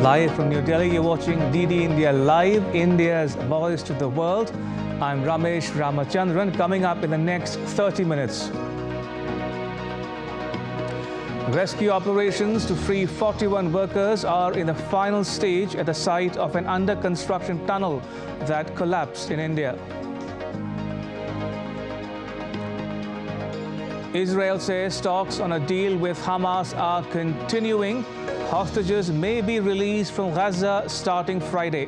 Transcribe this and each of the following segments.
Live from New Delhi, you're watching DD India Live, India's voice to the world. I'm Ramesh Ramachandran. Coming up in the next 30 minutes. Rescue operations to free 41 workers are in the final stage at the site of an under-construction tunnel that collapsed in India. Israel says talks on a deal with Hamas are continuing. Hostages may be released from Gaza starting Friday.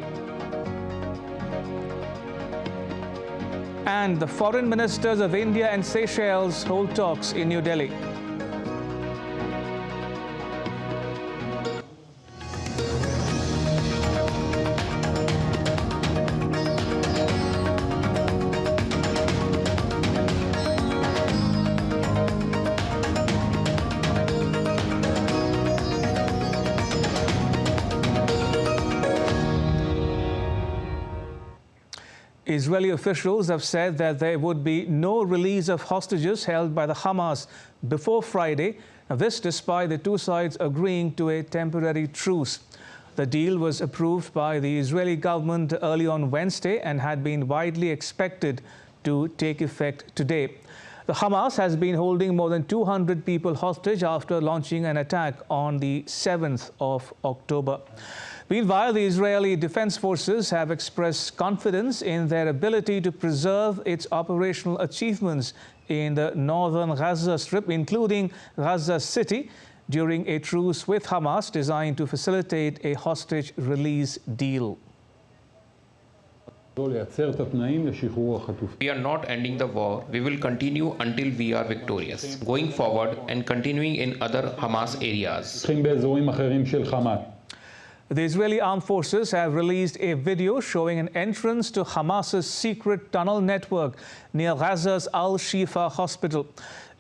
And the foreign ministers of India and Seychelles hold talks in New Delhi. Israeli officials have said that there would be no release of hostages held by the Hamas before Friday. Now, this despite the two sides agreeing to a temporary truce. The deal was approved by the Israeli government early on Wednesday and had been widely expected to take effect today. The Hamas has been holding more than 200 people hostage after launching an attack on the 7th of October. Meanwhile, the Israeli Defense Forces have expressed confidence in their ability to preserve its operational achievements in the northern Gaza Strip, including Gaza City, during a truce with Hamas designed to facilitate a hostage release deal. We are not ending the war. We will continue until we are victorious, going forward and continuing in other Hamas areas. The Israeli armed forces have released a video showing an entrance to Hamas's secret tunnel network near Gaza's Al-Shifa hospital.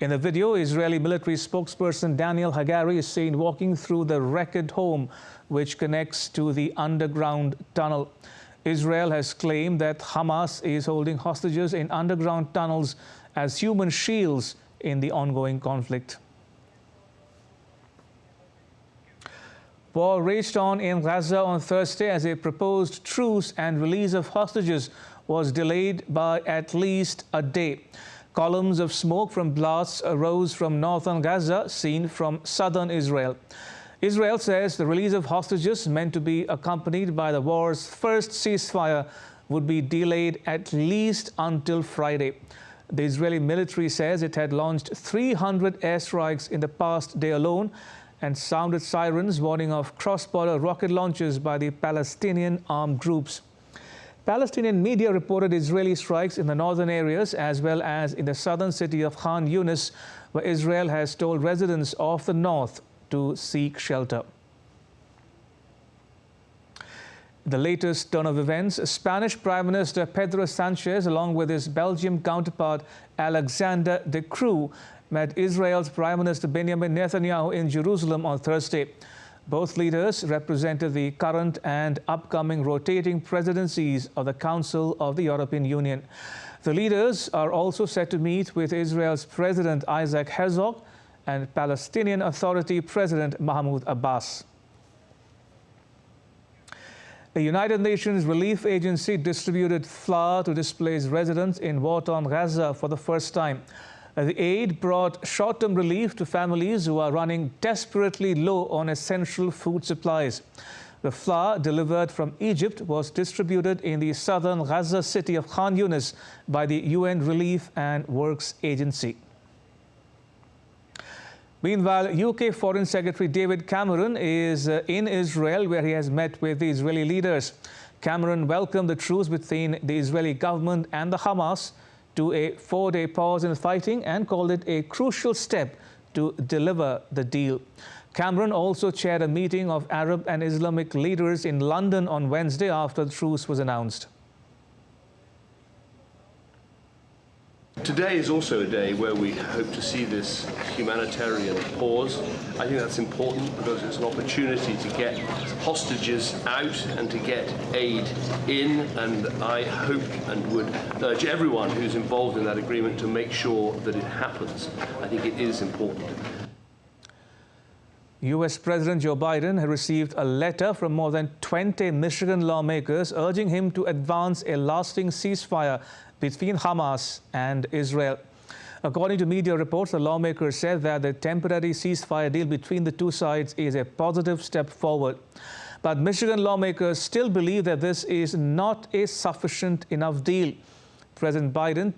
In the video, Israeli military spokesperson Daniel Hagari is seen walking through the wrecked home which connects to the underground tunnel. Israel has claimed that Hamas is holding hostages in underground tunnels as human shields in the ongoing conflict. War raged on in Gaza on Thursday as a proposed truce and release of hostages was delayed by at least a day. Columns of smoke from blasts arose from northern Gaza, seen from southern Israel. Israel says the release of hostages, meant to be accompanied by the war's first ceasefire, would be delayed at least until Friday. The Israeli military says it had launched 300 airstrikes in the past day alone and sounded sirens warning of cross-border rocket launches by the Palestinian armed groups. Palestinian media reported Israeli strikes in the northern areas as well as in the southern city of Khan Yunis, where Israel has told residents of the north to seek shelter. The latest turn of events, Spanish Prime Minister Pedro Sanchez, along with his Belgian counterpart Alexander De Croo, met Israel's Prime Minister Benjamin Netanyahu in Jerusalem on Thursday. Both leaders represented the current and upcoming rotating presidencies of the Council of the European Union. The leaders are also set to meet with Israel's President Isaac Herzog and Palestinian Authority President Mahmoud Abbas. The United Nations Relief Agency distributed flour to displaced residents in war-torn Gaza for the first time. The aid brought short-term relief to families who are running desperately low on essential food supplies. The flour delivered from Egypt was distributed in the southern Gaza city of Khan Yunis by the UN Relief and Works Agency. Meanwhile, UK Foreign Secretary David Cameron is in Israel, where he has met with the Israeli leaders. Cameron welcomed the truce between the Israeli government and the Hamas to a 4-day pause in fighting and called it a crucial step to deliver the deal. Cameron also chaired a meeting of Arab and Islamic leaders in London on Wednesday after the truce was announced. Today is also a day where we hope to see this humanitarian pause. I think that's important because it's an opportunity to get hostages out and to get aid in, and I hope and would urge everyone who's involved in that agreement to make sure that it happens. I think it is important. U.S. President Joe Biden has received a letter from more than 20 Michigan lawmakers urging him to advance a lasting ceasefire between Hamas and Israel. According to media reports, the lawmakers said that the temporary ceasefire deal between the two sides is a positive step forward. But Michigan lawmakers still believe that this is not a sufficient enough deal. President Biden,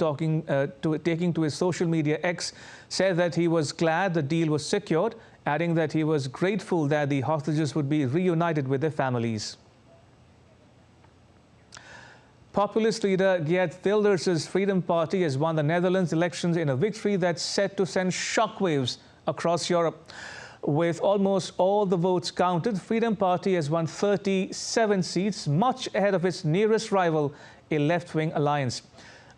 taking to his social media X, said that he was glad the deal was secured, adding that he was grateful that the hostages would be reunited with their families. Populist leader Geert Wilders' Freedom Party has won the Netherlands elections in a victory that's set to send shockwaves across Europe. With almost all the votes counted, Freedom Party has won 37 seats, much ahead of its nearest rival, a left-wing alliance.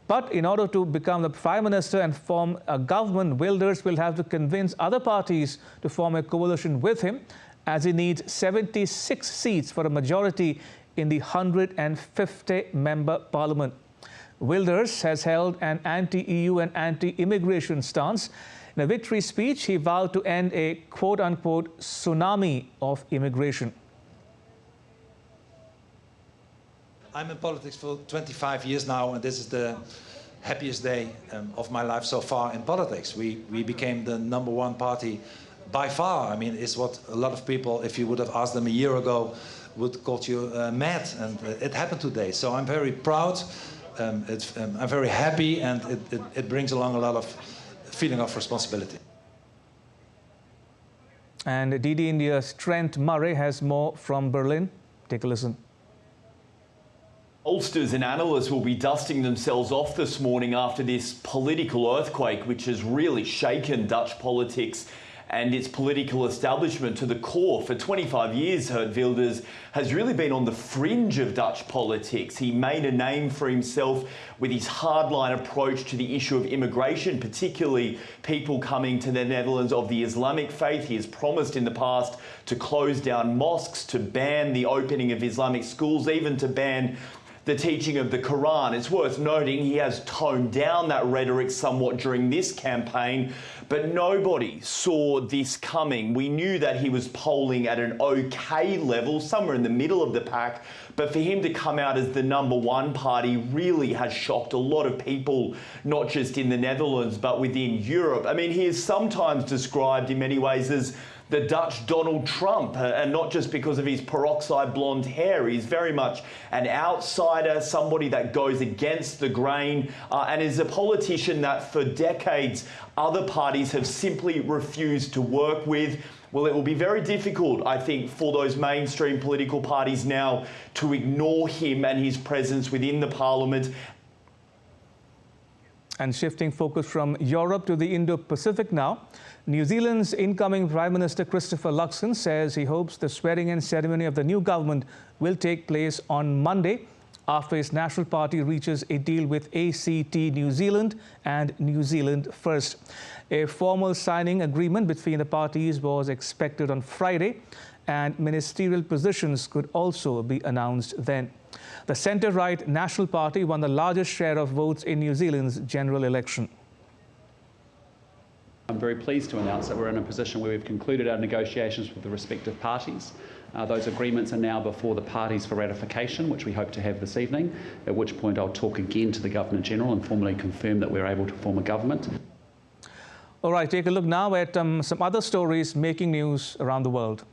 But in order to become the Prime Minister and form a government, Wilders will have to convince other parties to form a coalition with him, as he needs 76 seats for a majority in the 150-member parliament. Wilders has held an anti-EU and anti-immigration stance. In a victory speech, he vowed to end a quote-unquote tsunami of immigration. I'm in politics for 25 years now, and this is the happiest day of my life so far in politics. We became the #1 party by far. I mean, it's what a lot of people, if you would have asked them a year ago, would call you mad, and it happened today. So I'm very proud, I'm very happy, and it brings along a lot of feeling of responsibility. And DD India's Trent Murray has more from Berlin. Take a listen. Pollsters and analysts will be dusting themselves off this morning after this political earthquake, which has really shaken Dutch politics and its political establishment to the core. For 25 years, Geert Wilders has really been on the fringe of Dutch politics. He made a name for himself with his hardline approach to the issue of immigration, particularly people coming to the Netherlands of the Islamic faith. He has promised in the past to close down mosques, to ban the opening of Islamic schools, even to ban the teaching of the Quran. It's worth noting he has toned down that rhetoric somewhat during this campaign, but nobody saw this coming. We knew that he was polling at an okay level, somewhere in the middle of the pack, but for him to come out as the #1 party really has shocked a lot of people, not just in the Netherlands, but within Europe. I mean, he is sometimes described in many ways as the Dutch Donald Trump, and not just because of his peroxide blonde hair. He's very much an outsider, somebody that goes against the grain, and is a politician that for decades other parties have simply refused to work with. Well, it will be very difficult, I think, for those mainstream political parties now to ignore him and his presence within the parliament. And shifting focus from Europe to the Indo-Pacific now, New Zealand's incoming Prime Minister Christopher Luxon says he hopes the swearing-in ceremony of the new government will take place on Monday after his National Party reaches a deal with ACT New Zealand and New Zealand First. A formal signing agreement between the parties was expected on Friday, and ministerial positions could also be announced then. The centre-right National Party won the largest share of votes in New Zealand's general election. I'm very pleased to announce that we're in a position where we've concluded our negotiations with the respective parties. Those agreements are now before the parties for ratification, which we hope to have this evening, at which point I'll talk again to the Governor-General and formally confirm that we're able to form a government. All right, take a look now at some other stories making news around the world.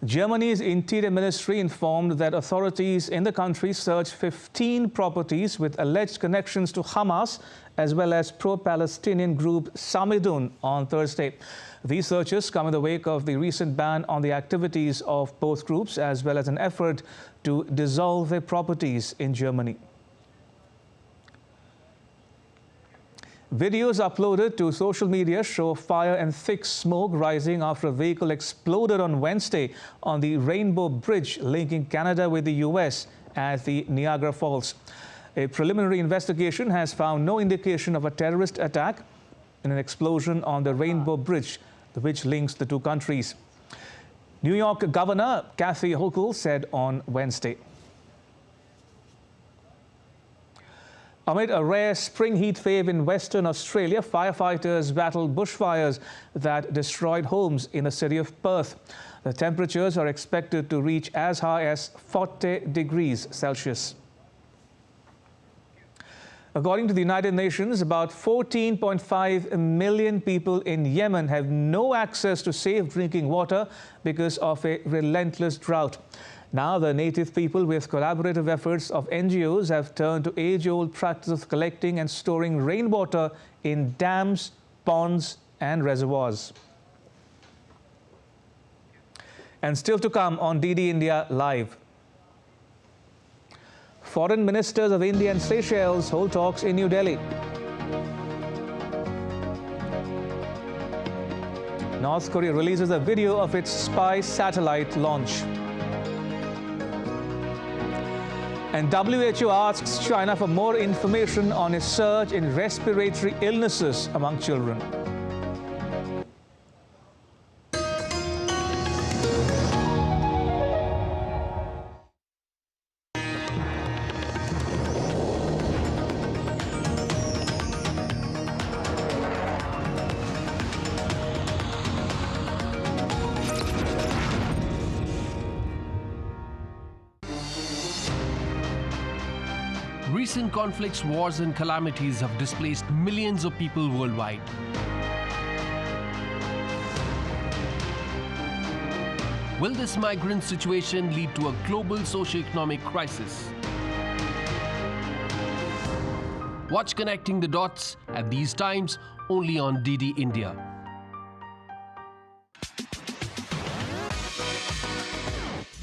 Germany's Interior Ministry informed that authorities in the country searched 15 properties with alleged connections to Hamas as well as pro-Palestinian group Samidun on Thursday. These searches come in the wake of the recent ban on the activities of both groups as well as an effort to dissolve their properties in Germany. Videos uploaded to social media show fire and thick smoke rising after a vehicle exploded on Wednesday on the Rainbow Bridge linking Canada with the US at the Niagara Falls. A preliminary investigation has found no indication of a terrorist attack in an explosion on the Rainbow Bridge, which links the two countries. New York Governor Kathy Hochul said on Wednesday. Amid a rare spring heat wave in Western Australia, firefighters battled bushfires that destroyed homes in the city of Perth. The temperatures are expected to reach as high as 40 degrees Celsius. According to the United Nations, about 14.5 million people in Yemen have no access to safe drinking water because of a relentless drought. Now, the native people, with collaborative efforts of NGOs, have turned to age-old practice of collecting and storing rainwater in dams, ponds and reservoirs. And still to come on DD India Live. Foreign ministers of India and Seychelles hold talks in New Delhi. North Korea releases a video of its spy satellite launch. And WHO asks China for more information on a surge in respiratory illnesses among children. Recent conflicts, wars and calamities have displaced millions of people worldwide. Will this migrant situation lead to a global socio-economic crisis? Watch Connecting the Dots at these times only on DD India.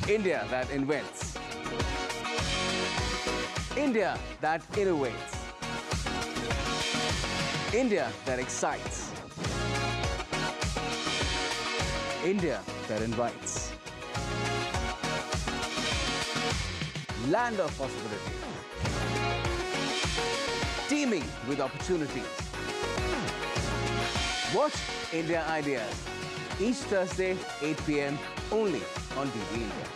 India that invents. India that innovates. India that excites. India that invites. Land of possibility. Teeming with opportunities. Watch India Ideas each Thursday, 8 p.m. only on DD India.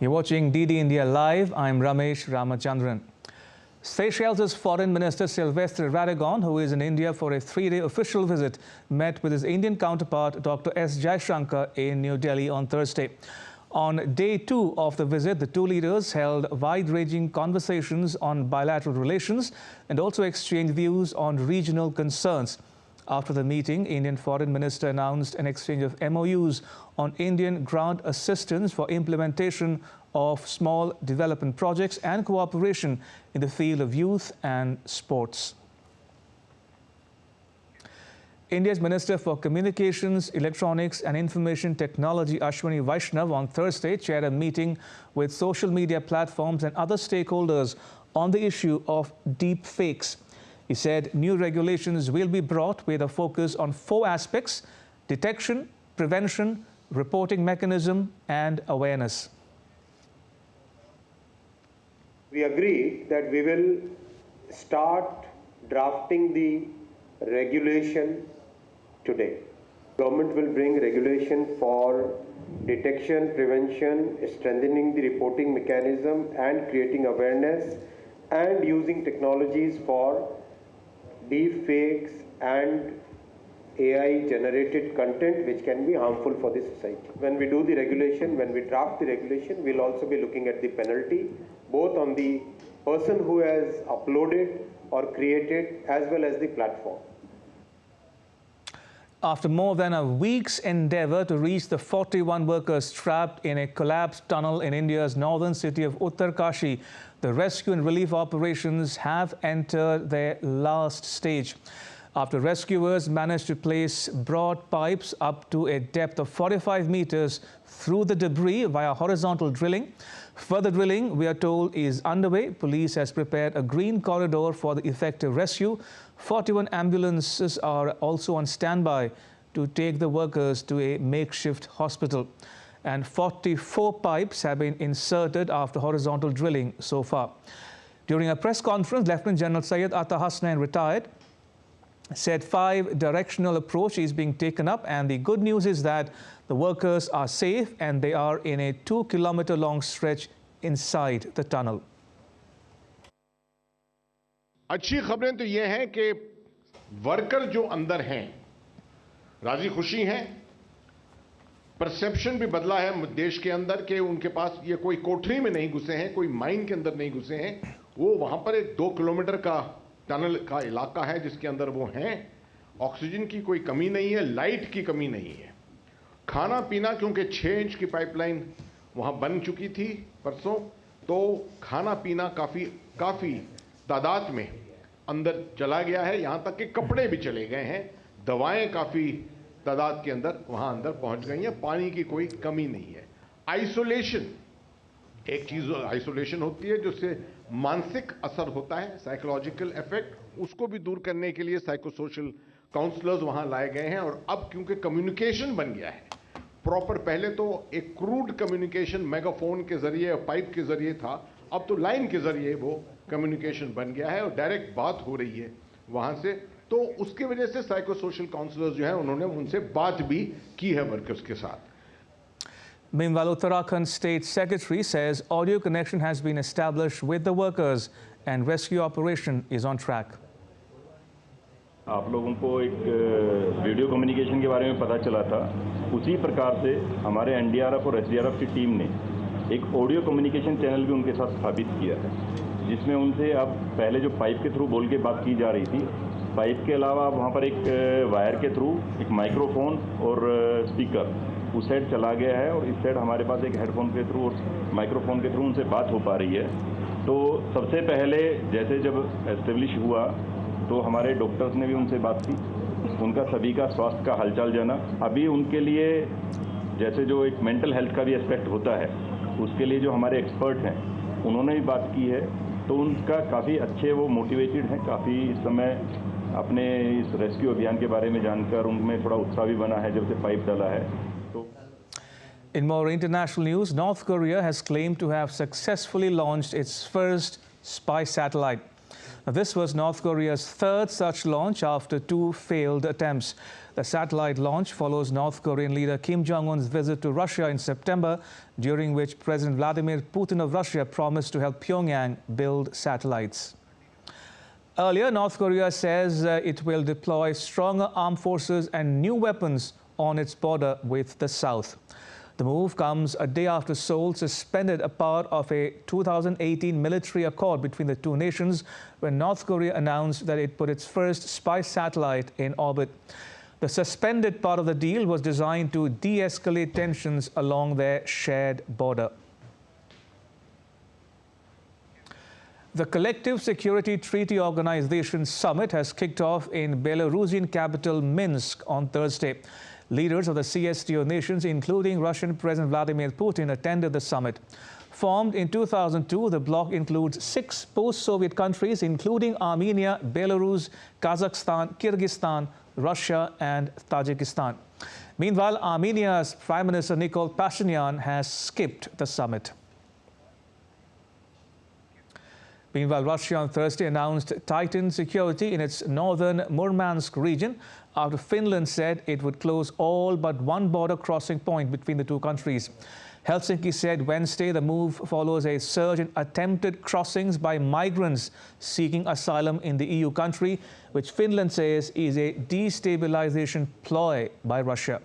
You're watching DD India Live. I'm Ramesh Ramachandran. Seychelles' Foreign Minister Sylvestre Radagon, who is in India for a 3-day official visit, met with his Indian counterpart Dr. S. Jaishankar in New Delhi on Thursday. On day 2 of the visit, the two leaders held wide-ranging conversations on bilateral relations and also exchanged views on regional concerns. After the meeting, Indian Foreign Minister announced an exchange of MOUs on Indian grant assistance for implementation of small development projects and cooperation in the field of youth and sports. India's Minister for Communications, Electronics and Information Technology, Ashwini Vaishnav, on Thursday chaired a meeting with social media platforms and other stakeholders on the issue of deep fakes. He said new regulations will be brought with a focus on 4 aspects: detection, prevention, reporting mechanism and awareness. We agree that we will start drafting the regulation today. Government will bring regulation for detection, prevention, strengthening the reporting mechanism and creating awareness, and using technologies for deep fakes and AI generated content which can be harmful for the society. When we do the regulation, when we draft the regulation, we'll also be looking at the penalty both on the person who has uploaded or created as well as the platform. After more than a week's endeavour to reach the 41 workers trapped in a collapsed tunnel in India's northern city of Uttarkashi, the rescue and relief operations have entered their last stage. After rescuers managed to place broad pipes up to a depth of 45 meters through the debris via horizontal drilling. Further drilling, we are told, is underway. Police has prepared a green corridor for the effective rescue. 41 ambulances are also on standby to take the workers to a makeshift hospital. And 44 pipes have been inserted after horizontal drilling so far. During a press conference, Lieutenant General Syed Atta Hasnain, retired, said 5-directional approach is being taken up, and the good news is that the workers are safe and they are in a 2-kilometer-long stretch inside the tunnel. अच्छी खबरें तो ये हैं कि worker जो अंदर हैं राजी खुशी हैं, परसेप्शन भी बदला है देश के अंदर कि उनके पास ये कोई कोठरी में नहीं घुसे हैं, कोई माइन के अंदर नहीं घुसे हैं, वो वहां पर एक 2 किलोमीटर का टनल का इलाका है जिसके अंदर वो हैं। ऑक्सीजन की कोई कमी नहीं है, लाइट की कमी नहीं है, खाना पीना क्योंकि 6 इंच की पाइपलाइन वहां बन चुकी थी परसों, तो खाना पीना काफी तादाद में अंदर चला गया है, यहां तक कि कपड़े भी चले गए हैं, दवाएं काफी तादाद के अंदर वहां अंदर पहुंच गई हैं, पानी की कोई कमी नहीं है। आइसोलेशन, एक चीज आइसोलेशन होती है जिससे मानसिक असर होता है, साइकोलॉजिकल इफेक्ट, उसको भी दूर करने के लिए साइको सोशल काउंसलर्स वहां लाए गए हैं। और अब क्योंकि कम्युनिकेशन बन गया है प्रॉपर, पहले तो एक क्रूड कम्युनिकेशन मेगाफोन के जरिए और पाइप के जरिए था, अब तो लाइन के जरिए वो कम्युनिकेशन बन गया है और डायरेक्ट बात हो रही है वहां से, तो उसकी वजह से साइको सोशल काउंसलर्स जो है उन्होंने उनसे बात भी की है वर्कर्स के साथ। Meanwhile, Uttarakhand State Secretary says audio connection has been established with the workers and rescue operation is on track. आप लोगों को एक वीडियो कम्युनिकेशन के बारे में पता चला था, उसी प्रकार से हमारे एनडीआरएफ और एसडीआरएफ की टीम ने एक ऑडियो कम्युनिकेशन चैनल भी उनके साथ स्थापित किया है, जिसमें उनसे अब पहले जो पाइप के थ्रू बोल के बात की जा रही थी, पाइप के अलावा वहाँ पर एक वायर के थ्रू एक माइक्रोफोन और स्पीकर उस साइड चला गया है और इस साइड हमारे पास एक हेडफोन के थ्रू और माइक्रोफोन के थ्रू उनसे बात हो पा रही है। तो सबसे पहले जैसे जब एस्टेब्लिश हुआ तो हमारे डॉक्टर्स ने भी उनसे बात की, उनका सभी का स्वास्थ्य का हालचाल जाना। अभी उनके लिए जैसे जो एक मेंटल हेल्थ का भी एस्पेक्ट होता है, उसके लिए जो हमारे एक्सपर्ट हैं उन्होंने भी बात की है, तो उनका काफ़ी अच्छे वो मोटिवेटेड हैं, काफ़ी इस समय अपने इस रेस्क्यू अभियान के बारे में जानकर उनमें थोड़ा उत्साह भी बना है जब से पाइप डाला है। In more international news, North Korea has claimed to have successfully launched its first spy satellite. Now, this was North Korea's third such launch after 2 failed attempts. The satellite launch follows North Korean leader Kim Jong-un's visit to Russia in September, during which President Vladimir Putin of Russia promised to help Pyongyang build satellites. Earlier, North Korea says it will deploy stronger armed forces and new weapons on its border with the South. The move comes a day after Seoul suspended a part of a 2018 military accord between the two nations, when North Korea announced that it put its first spy satellite in orbit. The suspended part of the deal was designed to de-escalate tensions along their shared border. The Collective Security Treaty Organization summit has kicked off in Belarusian capital Minsk on Thursday. Leaders of the CSTO nations, including Russian President Vladimir Putin, attended the summit. Formed in 2002, the bloc includes 6 post-Soviet countries, including Armenia, Belarus, Kazakhstan, Kyrgyzstan, Russia and Tajikistan. Meanwhile, Armenia's Prime Minister Nikol Pashinyan has skipped the summit. Meanwhile, Russia on Thursday announced tightened security in its northern Murmansk region after Finland said it would close all but one border crossing point between the two countries. Helsinki said Wednesday the move follows a surge in attempted crossings by migrants seeking asylum in the EU country, which Finland says is a destabilization ploy by Russia.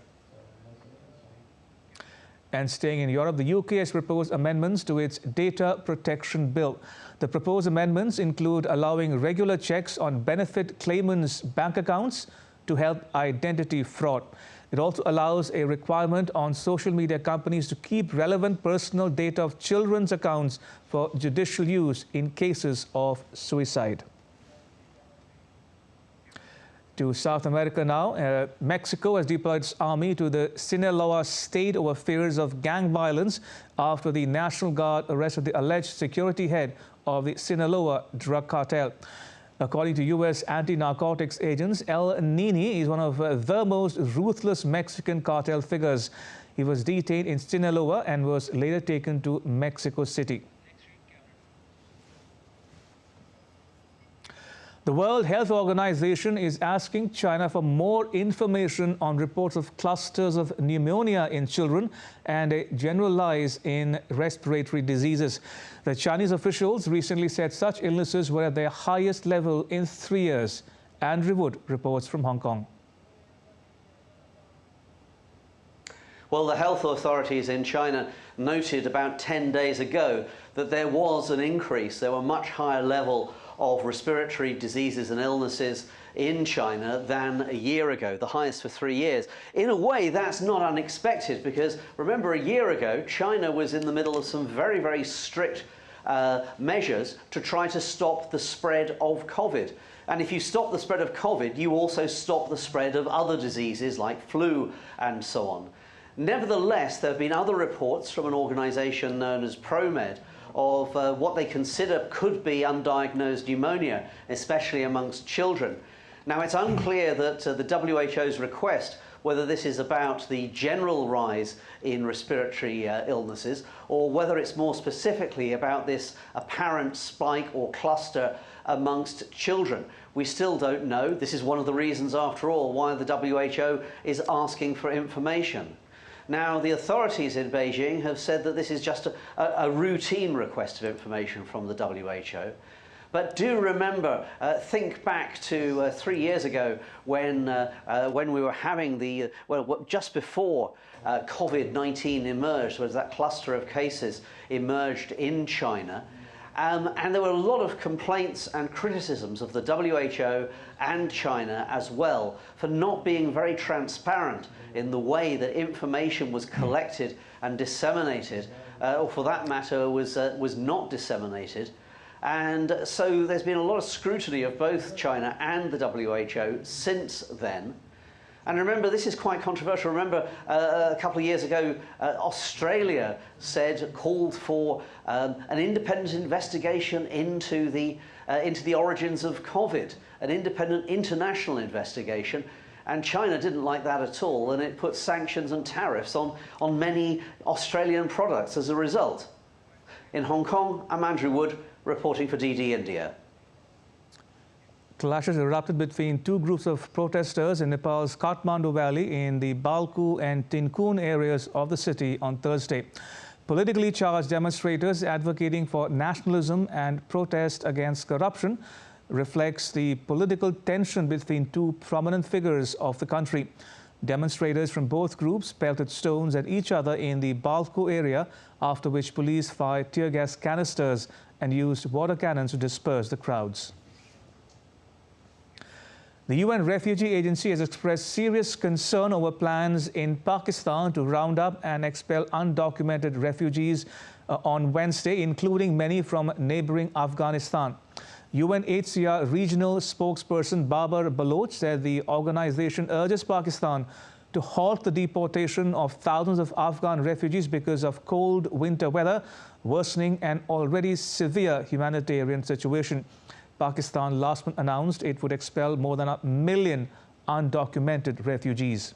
And staying in Europe, the UK has proposed amendments to its data protection bill. The proposed amendments include allowing regular checks on benefit claimants' bank accounts to help identity fraud. It also allows a requirement on social media companies to keep relevant personal data of children's accounts for judicial use in cases of suicide. To South America now, Mexico has deployed its army to the Sinaloa state over fears of gang violence after the National Guard arrested the alleged security head of the Sinaloa drug cartel. According to U.S. anti-narcotics agents, El Nini is one of the most ruthless Mexican cartel figures. He was detained in Sinaloa and was later taken to Mexico City. The World Health Organization is asking China for more information on reports of clusters of pneumonia in children and a general rise in respiratory diseases. The Chinese officials recently said such illnesses were at their highest level in 3 years. Andrew Wood reports from Hong Kong. Well, the health authorities in China noted about 10 days ago that there was an increase. There were much higher level of respiratory diseases and illnesses in China than a year ago, the highest for 3 years. In a way, that's not unexpected because, remember, a year ago, China was in the middle of some very, very strict measures to try to stop the spread of COVID. And if you stop the spread of COVID, you also stop the spread of other diseases like flu and so on. Nevertheless, there have been other reports from an organisation known as ProMed of what they consider could be undiagnosed pneumonia, especially amongst children. Now, it's unclear that the WHO's request, whether this is about the general rise in respiratory illnesses or whether it's more specifically about this apparent spike or cluster amongst children. We still don't know. This is one of the reasons, after all, why the WHO is asking for information. Now, the authorities in Beijing have said that this is just a routine request of information from the WHO. But do remember, think back to 3 years ago when we were having the, just before COVID-19 emerged, was that cluster of cases emerged in China. And there were a lot of complaints and criticisms of the WHO and China as well for not being very transparent in the way that information was collected and disseminated, or for that matter was not disseminated. And so there's been a lot of scrutiny of both China and the WHO since then. And remember, this is quite controversial. Remember, a couple of years ago, Australia called for an independent investigation into the origins of COVID, an independent international investigation. And China didn't like that at all, and it put sanctions and tariffs on many Australian products as a result. In Hong Kong, I'm Andrew Wood, reporting for DD India. Clashes erupted between two groups of protesters in Nepal's Kathmandu Valley in the Balku and Tinkun areas of the city on Thursday. Politically charged demonstrators advocating for nationalism and protest against corruption reflects the political tension between two prominent figures of the country. Demonstrators from both groups pelted stones at each other in the Balku area, after which police fired tear gas canisters and used water cannons to disperse the crowds. The UN Refugee Agency has expressed serious concern over plans in Pakistan to round up and expel undocumented refugees on Wednesday, including many from neighboring Afghanistan. UNHCR regional spokesperson Babar Baloch said the organization urges Pakistan to halt the deportation of thousands of Afghan refugees because of cold winter weather, worsening an already severe humanitarian situation. Pakistan last month announced it would expel more than 1 million undocumented refugees.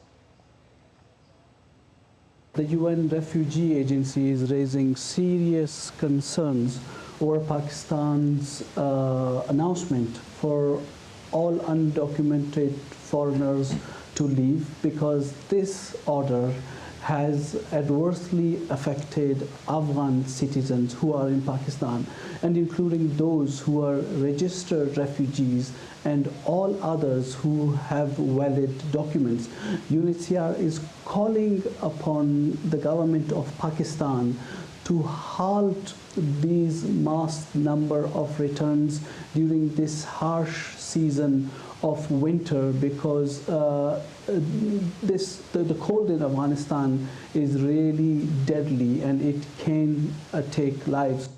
The UN Refugee Agency is raising serious concerns over Pakistan's announcement for all undocumented foreigners to leave, because this order has adversely affected Afghan citizens who are in Pakistan, and including those who are registered refugees and all others who have valid documents. UNHCR is calling upon the government of Pakistan to halt these mass number of returns during this harsh season of winter, because the cold in Afghanistan is really deadly and it can take lives.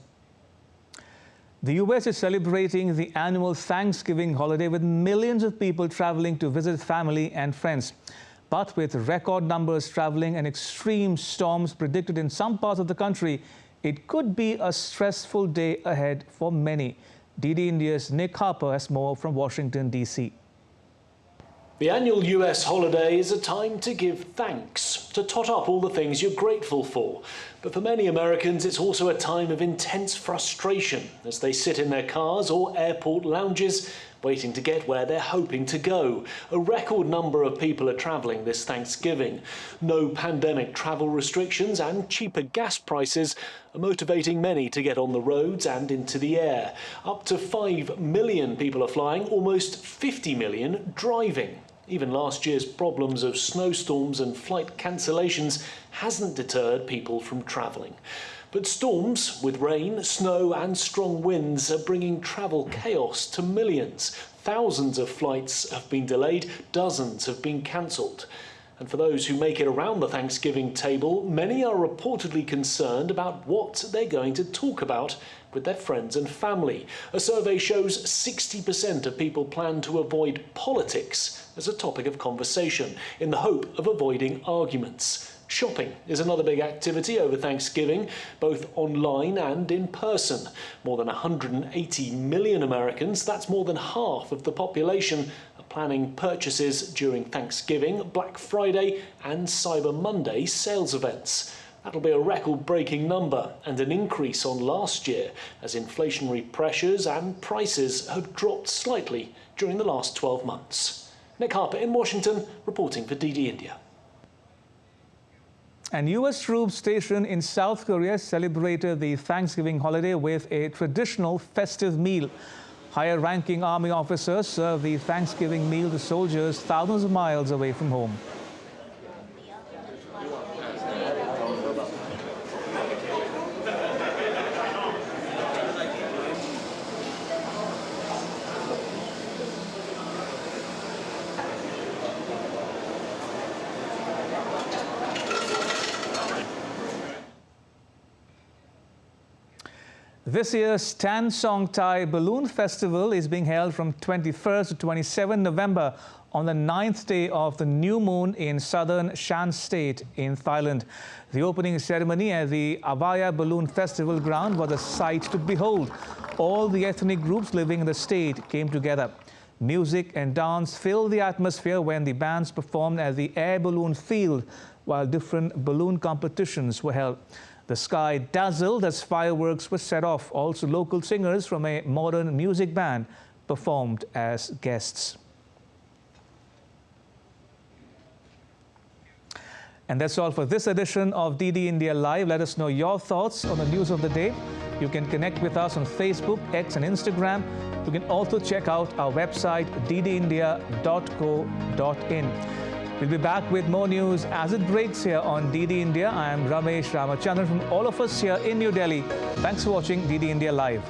The US is celebrating the annual Thanksgiving holiday with millions of people traveling to visit family and friends. But with record numbers traveling and extreme storms predicted in some parts of the country, it could be a stressful day ahead for many. DD India's Nick Harper has more from Washington, D.C. The annual US holiday is a time to give thanks, to tot up all the things you're grateful for. But for many Americans, it's also a time of intense frustration as they sit in their cars or airport lounges, waiting to get where they're hoping to go. A record number of people are travelling this Thanksgiving. No pandemic travel restrictions and cheaper gas prices are motivating many to get on the roads and into the air. Up to 5 million people are flying, almost 50 million driving. Even last year's problems of snowstorms and flight cancellations hasn't deterred people from travelling. But storms with rain, snow and strong winds are bringing travel chaos to millions. Thousands of flights have been delayed, dozens have been cancelled. And for those who make it around the Thanksgiving table, many are reportedly concerned about what they're going to talk about with their friends and family. A survey shows 60% of people plan to avoid politics as a topic of conversation in the hope of avoiding arguments. Shopping is another big activity over Thanksgiving, both online and in person. More than 180 million Americans, that's more than half of the population, are planning purchases during Thanksgiving, Black Friday and Cyber Monday sales events. That'll be a record-breaking number and an increase on last year as inflationary pressures and prices have dropped slightly during the last 12 months. Nick Harper in Washington, reporting for DD India. And U.S. troops stationed in South Korea celebrated the Thanksgiving holiday with a traditional festive meal. Higher-ranking army officers served the Thanksgiving meal to soldiers thousands of miles away from home. This year's Tan Song Thai Balloon Festival is being held from 21st to 27 November on the 9th day of the new moon in southern Shan State in Thailand. The opening ceremony at the Avaya Balloon Festival ground was a sight to behold. All the ethnic groups living in the state came together. Music and dance filled the atmosphere when the bands performed at the air balloon field, while different balloon competitions were held. The sky dazzled as fireworks were set off. Also, local singers from a modern music band performed as guests. And that's all for this edition of DD India Live. Let us know your thoughts on the news of the day. You can connect with us on Facebook, X and Instagram. You can also check out our website, ddindia.co.in. We'll be back with more news as it breaks here on DD India. I am Ramesh Ramachandran from all of us here in New Delhi. Thanks for watching DD India Live.